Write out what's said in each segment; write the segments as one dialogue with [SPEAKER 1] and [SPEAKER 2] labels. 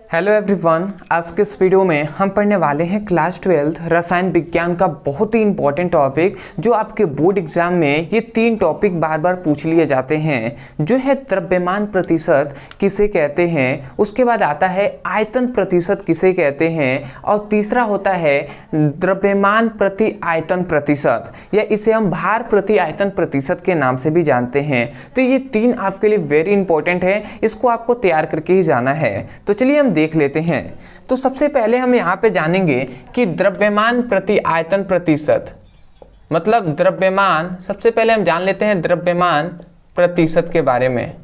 [SPEAKER 1] Hello everyone, आज के इस वीडियो में हम पढ़ने वाले हैं क्लास 12 रसायन विज्ञान का बहुत ही इंपॉर्टेंट टॉपिक जो आपके बोर्ड एग्जाम में ये 3 टॉपिक बार बार पूछ लिए जाते हैं, जो है द्रव्यमान प्रतिशत किसे कहते हैं, उसके बाद आता है आयतन प्रतिशत किसे कहते हैं और तीसरा होता है द्रव्यमान प्रति आयतन प्रतिशत या इसे हम भार प्रति आयतन प्रतिशत के नाम से भी जानते हैं। तो ये 3 आपके लिए वेरी इंपॉर्टेंट है, इसको आपको तैयार करके ही जाना है। तो चलिए हम देख लेते हैं। तो सबसे पहले हम यहाँ पे जानेंगे कि द्रव्यमान प्रति आयतन प्रतिशत मतलब द्रव्यमान, सबसे पहले हम जान लेते हैं द्रव्यमान प्रतिशत के बारे में।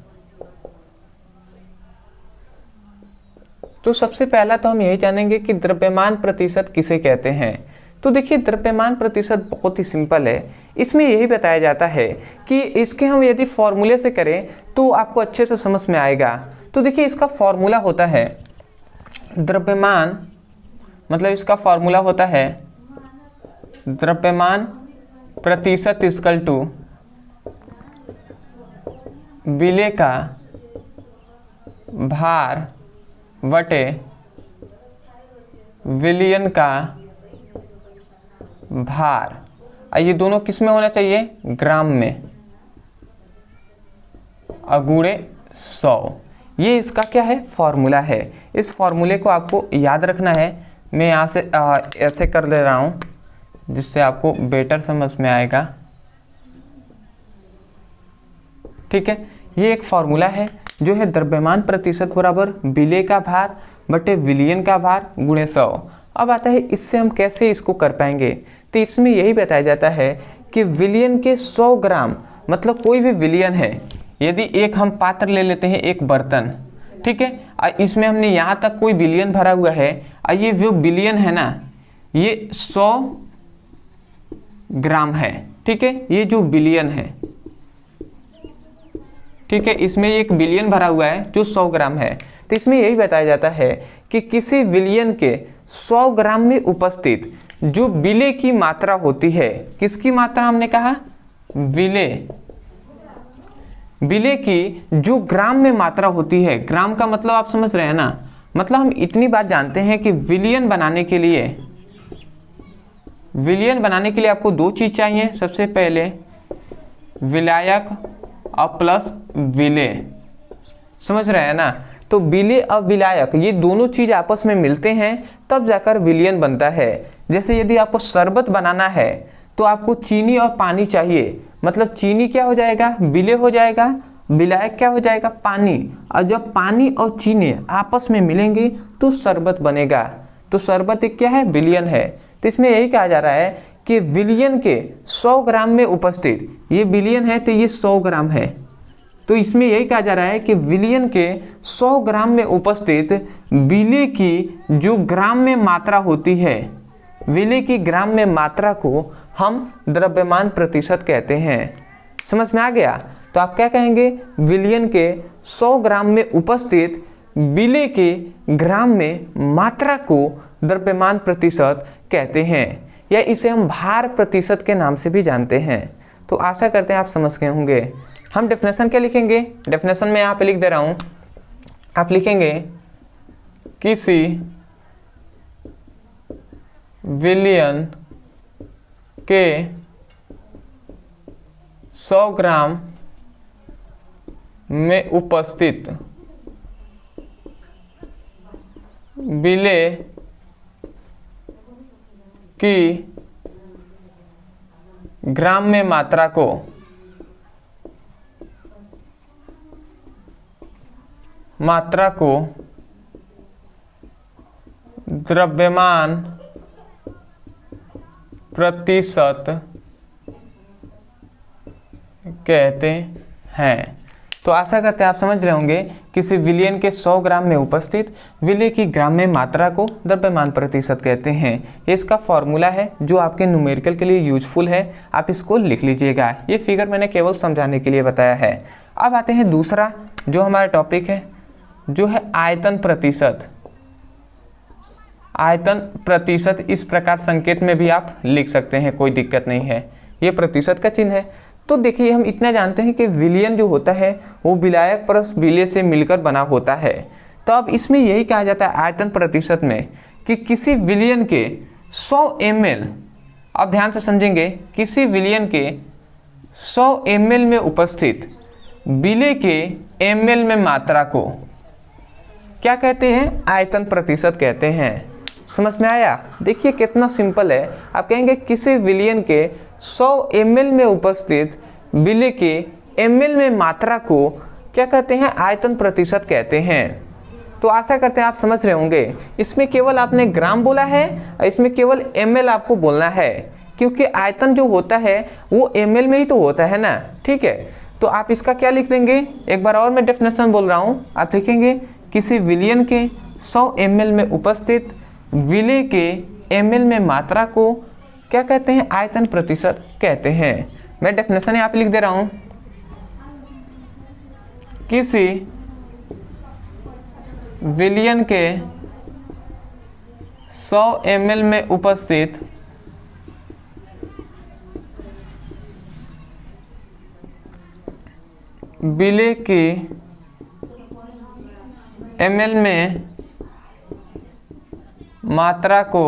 [SPEAKER 1] तो सबसे पहला तो हम यही जानेंगे कि द्रव्यमान प्रतिशत किसे कहते हैं। तो देखिए, द्रव्यमान प्रतिशत बहुत ही सिंपल है। इसमें यही बताया जाता है कि इसके हम यदि फॉर्मूले से करें तो आपको अच्छे से समझ में आएगा। तो देखिए, इसका फॉर्मूला होता है द्रव्यमान, मतलब इसका फॉर्मूला होता है द्रव्यमान प्रतिशत इक्वल टू विलेय का भार बटे विलयन का भार। ये दोनों किस में होना चाहिए? ग्राम में, अगुणे 100। ये इसका क्या है? फॉर्मूला है। इस फॉर्मूले को आपको याद रखना है। मैं यहाँ से ऐसे कर दे रहा हूँ जिससे आपको बेटर समझ में आएगा। ठीक है, ये एक फॉर्मूला है जो है द्रव्यमान प्रतिशत बराबर विलेय का भार बटे विलयन का भार गुणे 100। अब आता है इससे हम कैसे इसको कर पाएंगे। तो इसमें यही बताया जाता है कि विलयन के 100 ग्राम, मतलब कोई भी विलयन है, यदि एक हम पात्र ले लेते हैं, एक बर्तन, ठीक है, इसमें हमने यहाँ तक कोई विलयन भरा हुआ है, ये जो विलयन है ना, ये 100 ग्राम है। ठीक है, ये जो विलयन है, ठीक है, इसमें एक विलयन भरा हुआ है जो 100 ग्राम है। तो इसमें यही बताया जाता है कि किसी विलयन के 100 ग्राम में उपस्थित जो विलेय की मात्रा होती है, किसकी मात्रा हमने कहा? विलेय। विलेय की जो ग्राम में मात्रा होती है, ग्राम का मतलब आप समझ रहे हैं ना, मतलब हम इतनी बात जानते हैं कि विलयन बनाने के लिए आपको 2 चीज चाहिए। सबसे पहले विलायक और प्लस विलेय, समझ रहे हैं ना। तो विलेय और विलायक ये दोनों चीज आपस में मिलते हैं तब जाकर विलयन बनता है। जैसे यदि आपको शरबत बनाना है तो आपको चीनी और पानी चाहिए, मतलब चीनी क्या हो जाएगा? विलेय हो जाएगा, विलायक क्या हो जाएगा? पानी। और जब पानी और चीनी आपस में मिलेंगे तो शरबत बनेगा। तो शरबत एक क्या है? विलयन है। तो इसमें यही कहा जा रहा है कि विलयन के 100 ग्राम में उपस्थित, ये विलयन है तो ये 100 ग्राम है, तो इसमें यही कहा जा रहा है कि विलयन के 100 ग्राम में उपस्थित विलेय की जो ग्राम में मात्रा होती है, विलेय की ग्राम में मात्रा को हम द्रव्यमान प्रतिशत कहते हैं। समझ में आ गया? तो आप क्या कहेंगे? विलयन के 100 ग्राम में उपस्थित विलेय के ग्राम में मात्रा को द्रव्यमान प्रतिशत कहते हैं, या इसे हम भार प्रतिशत के नाम से भी जानते हैं। तो आशा करते हैं आप समझ गए होंगे। हम डेफिनेशन क्या लिखेंगे? डेफिनेशन में यहाँ पे लिख दे रहा हूँ, आप लिखेंगे किसी विलयन के 100 ग्राम में उपस्थित विलेय की ग्राम में मात्रा को द्रव्यमान प्रतिशत कहते हैं। तो आशा करते हैं आप समझ रहे होंगे, किसी विलयन के 100 ग्राम में उपस्थित विलेय की ग्राम में मात्रा को द्रव्यमान प्रतिशत कहते हैं। ये इसका फॉर्मूला है जो आपके न्यूमेरिकल के लिए यूजफुल है, आप इसको लिख लीजिएगा। ये फिगर मैंने केवल समझाने के लिए बताया है। अब आते हैं दूसरा जो हमारा टॉपिक है, जो है आयतन प्रतिशत। आयतन प्रतिशत इस प्रकार संकेत में भी आप लिख सकते हैं, कोई दिक्कत नहीं है। ये प्रतिशत का चिन्ह है। तो देखिए, हम इतना जानते हैं कि विलयन जो होता है वो विलायक प्लस विलेय से मिलकर बना होता है। तो अब इसमें यही कहा जाता है आयतन प्रतिशत में कि किसी विलयन के 100 ml, अब ध्यान से समझेंगे, किसी विलयन के 100 ml में उपस्थित विलेय के ml में मात्रा को क्या कहते हैं? आयतन प्रतिशत कहते हैं। समझ में आया? देखिए कितना सिंपल है। आप कहेंगे किसी विलयन के 100 ml में उपस्थित विलेय के ml में मात्रा को क्या कहते हैं? आयतन प्रतिशत कहते हैं। तो आशा करते हैं आप समझ रहे होंगे। इसमें केवल आपने ग्राम बोला है, इसमें केवल ml आपको बोलना है, क्योंकि आयतन जो होता है वो ml में ही तो होता है ना। ठीक है, तो आप इसका क्या लिख देंगे? एक बार और मैं डेफिनेशन बोल रहा हूँ। आप लिखेंगे किसी विलयन के 100 ml में उपस्थित विलेय के ml में मात्रा को क्या कहते हैं? आयतन प्रतिशत कहते हैं। मैं डेफिनेशन यहाँ पे लिख दे रहा हूँ। किसी विलयन के 100 ml में उपस्थित विलेय के ml में मात्रा को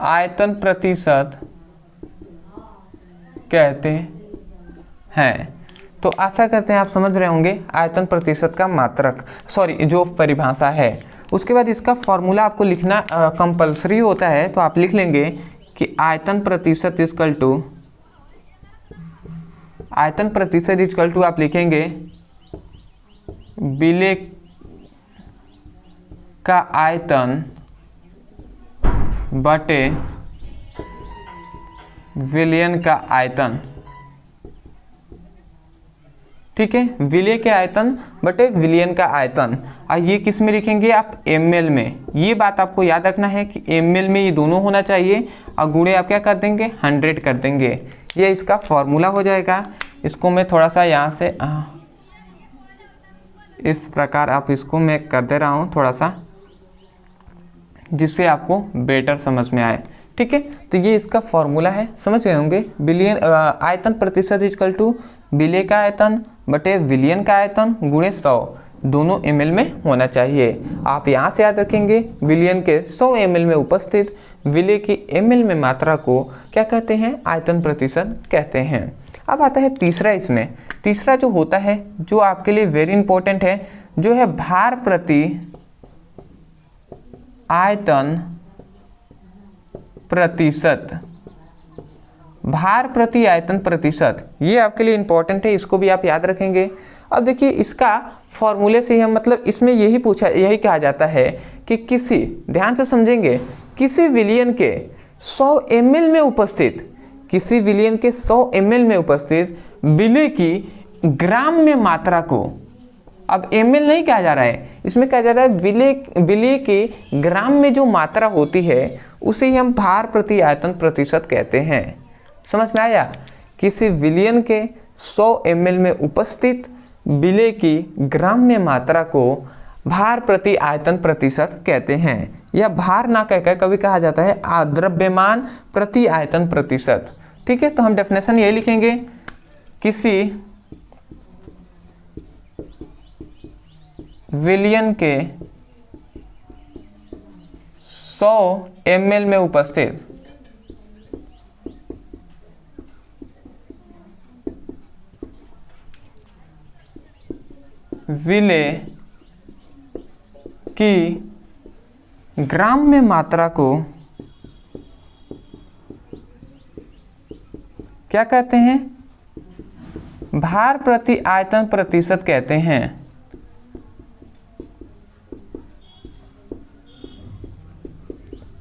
[SPEAKER 1] आयतन प्रतिशत कहते हैं। तो आशा करते हैं आप समझ रहे होंगे आयतन प्रतिशत का मात्रक, जो परिभाषा है। उसके बाद इसका फॉर्मूला आपको लिखना कंपलसरी होता है। तो आप लिख लेंगे कि आयतन प्रतिशत इक्वल टू आप लिखेंगे विलेय का आयतन बटे विलयन का आयतन। ठीक है, विलेय के आयतन बटे विलयन का आयतन। और ये किस में लिखेंगे आप? ml में। ये बात आपको याद रखना है कि ml में ये दोनों होना चाहिए, और गुणे आप क्या कर देंगे? 100 कर देंगे। ये इसका फॉर्मूला हो जाएगा। इसको मैं थोड़ा सा यहाँ से इस प्रकार आप इसको मैं कर दे रहा हूँ थोड़ा सा, जिससे आपको बेटर समझ में आए। ठीक है, तो ये इसका फॉर्मूला है, समझ गए होंगे। विलयन आयतन प्रतिशत इक्वल टू विलेय का आयतन बटे विलयन का आयतन गुणे 100, दोनों ml में होना चाहिए। आप यहाँ से याद रखेंगे विलयन के 100 ml में उपस्थित विलेय की ml में मात्रा को क्या कहते हैं? आयतन प्रतिशत कहते हैं। अब आता है तीसरा। इसमें तीसरा जो होता है, जो आपके लिए वेरी इंपॉर्टेंट है, जो है भार प्रति आयतन प्रतिशत। भार प्रति आयतन प्रतिशत, ये आपके लिए इंपॉर्टेंट है, इसको भी आप याद रखेंगे। अब देखिए इसका फॉर्मूले से हम मतलब इसमें यही कहा जाता है कि किसी, ध्यान से समझेंगे, किसी विलयन के 100 ml में उपस्थित, किसी विलयन के 100 ml में उपस्थित विलेय की ग्राम में मात्रा को, अब ml नहीं कहा जा रहा है, इसमें कहा जा रहा है विलेय के ग्राम में जो मात्रा होती है उसे ही हम भार प्रति आयतन प्रतिशत कहते हैं। समझ में आया? किसी विलयन के 100 ml में उपस्थित विलेय की ग्राम में मात्रा को भार प्रति आयतन प्रतिशत कहते हैं, या भार ना कहकर कभी कहा जाता है द्रव्यमान प्रति आयतन प्रतिशत। ठीक है, तो हम डेफिनेशन यही लिखेंगे, किसी विलयन के 100 ml में उपस्थित विलेय की ग्राम में मात्रा को क्या कहते हैं? भार प्रति आयतन प्रतिशत कहते हैं।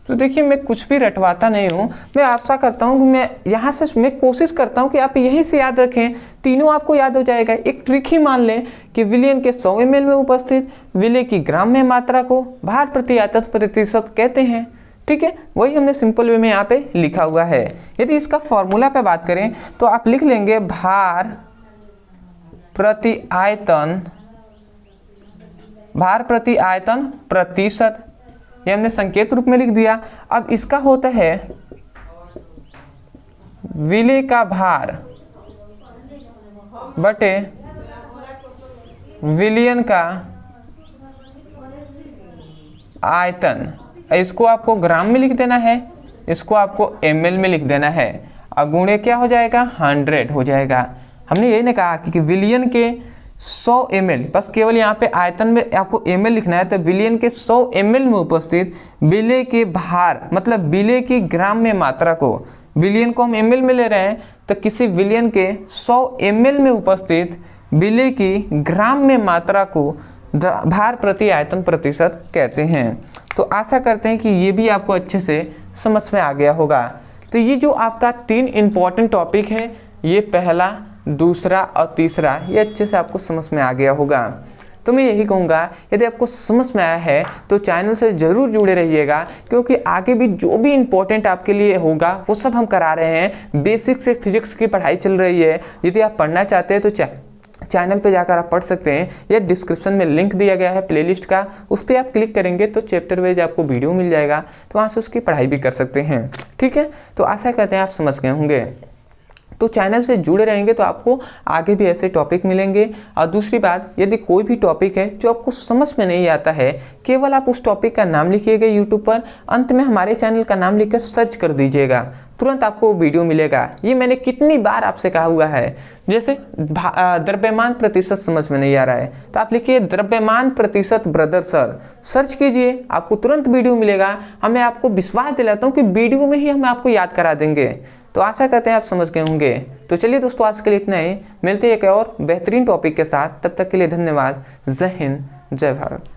[SPEAKER 1] तो देखिए मैं कुछ भी रटवाता नहीं हूँ, मैं आशा करता हूँ कि मैं यहाँ से मैं कोशिश करता हूँ कि आप यहीं से याद रखें, तीनों आपको याद हो जाएगा। एक ट्रिक ही मान लें कि विलयन के 100 ml में उपस्थित विलेय की ग्राम में मात्रा को भार प्रति आयतन प्रतिशत कहते हैं। ठीक है, वही हमने सिंपल वे में यहाँ पे लिखा हुआ है। यदि इसका फॉर्मूला पे बात करें तो आप लिख लेंगे भार प्रति आयतन प्रतिशत, ये हमने संकेत रूप में लिख दिया। अब इसका होता है विलेय का भार बटे विलयन का आयतन, इसको आपको ग्राम में लिख देना है, इसको आपको ml में लिख देना है, अगुणे क्या हो जाएगा 100 हो जाएगा। हमने यही ना कहा कि विलयन के 100 ml, बस केवल यहाँ पे आयतन में आपको ml लिखना है, तो विलयन के 100 ml में उपस्थित विलेय के भार मतलब विलेय की ग्राम में मात्रा को, विलयन को हम ml में ले रहे हैं, तो किसी विलयन के 100 ml में उपस्थित विलेय की ग्राम में मात्रा को भार प्रति आयतन प्रतिशत कहते हैं। तो आशा करते हैं कि ये भी आपको अच्छे से समझ में आ गया होगा। तो ये जो आपका 3 इम्पॉर्टेंट टॉपिक है, ये पहला, दूसरा और तीसरा, ये अच्छे से आपको समझ में आ गया होगा। तो मैं यही कहूँगा, यदि आपको समझ में आया है तो चैनल से ज़रूर जुड़े रहिएगा, क्योंकि आगे भी जो भी इम्पोर्टेंट आपके लिए होगा वो सब हम करा रहे हैं। बेसिक से फिजिक्स की पढ़ाई चल रही है, यदि आप पढ़ना चाहते हैं तो चैनल पे जाकर आप पढ़ सकते हैं, या डिस्क्रिप्शन में लिंक दिया गया है प्लेलिस्ट का, उस पर आप क्लिक करेंगे तो चैप्टर वाइज आपको वीडियो मिल जाएगा, तो वहाँ से उसकी पढ़ाई भी कर सकते हैं। ठीक है, तो आशा करते हैं आप समझ गए होंगे। तो चैनल से जुड़े रहेंगे तो आपको आगे भी ऐसे टॉपिक मिलेंगे। और दूसरी बात, यदि कोई भी टॉपिक है जो आपको समझ में नहीं आता है, केवल आप उस टॉपिक का नाम लिखिएगा यूट्यूब पर, अंत में हमारे चैनल का नाम लिखकर सर्च कर दीजिएगा, तुरंत आपको वीडियो मिलेगा। ये मैंने कितनी बार आपसे कहा हुआ है। जैसे द्रव्यमान प्रतिशत समझ में नहीं आ रहा है तो आप लिखिए द्रव्यमान प्रतिशत ब्रदर सर, सर्च कीजिए, आपको तुरंत वीडियो मिलेगा। हमें आपको विश्वास दिलाता हूँ कि वीडियो में ही हम आपको याद करा देंगे। तो आशा करते हैं आप समझ गए होंगे। तो चलिए दोस्तों, आज के लिए इतना ही, मिलते हैं एक और बेहतरीन टॉपिक के साथ। तब तक के लिए धन्यवाद। जय हिंद, जय भारत।